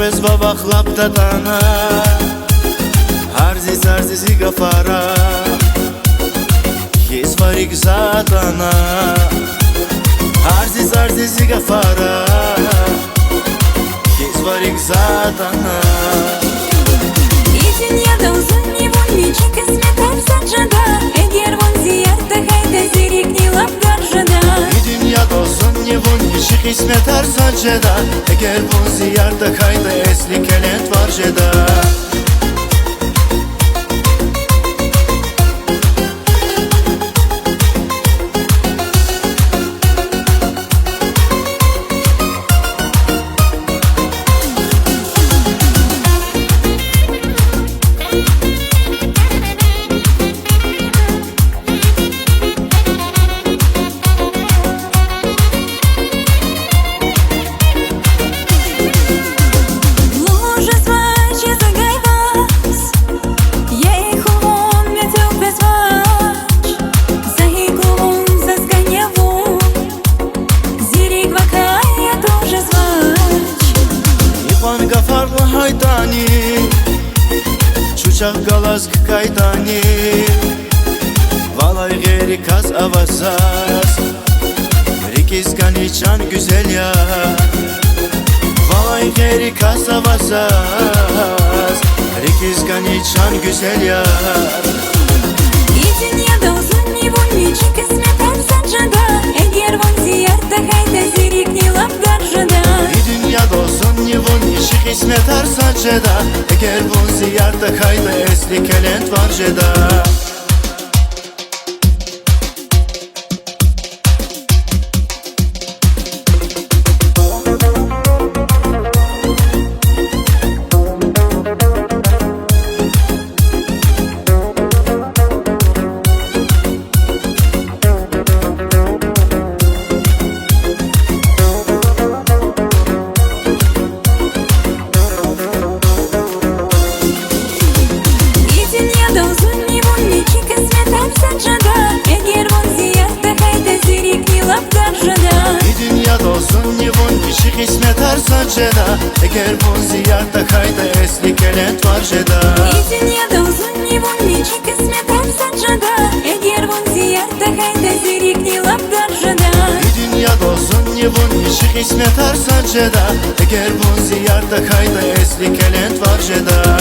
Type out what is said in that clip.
Ягез ва вахлаб дадана Арзиз арзизи гафара Хисварик задана Арзиз арзизи гафара Хисварик задана И dünyada uzun невольниче kısmetler sancada Eğer von ziyarda hayda zirikni lap garjada И dünyada uzun невольниче kısmetler sancada Eğer von ziyarda hayda esli kelent var jeda Gafarlı haydani Çuçak galazk kaydani Valay geri kaz avazaz Rikiz ganiçan güzel ya Valay geri kaz avazaz Rikiz ganiçan güzel ya И dünyada uzun невольниче kısmetler sancada Eğer von ziyarda hayda zirikni lap garjada И dünyada uzun невольниче kısmetler sancada Eğer von ziyarda hayda esli kelent var jeda Kısmetler sancada Eğer von ziyarda hayda esli kelent var jeda И dünyada uzun невольниче kısmetler sancada Eğer von ziyarda hayda zirikni lap garjada И dünyada uzun невольниче kısmetler sancada Eğer von ziyarda hayda esli kelent var jeda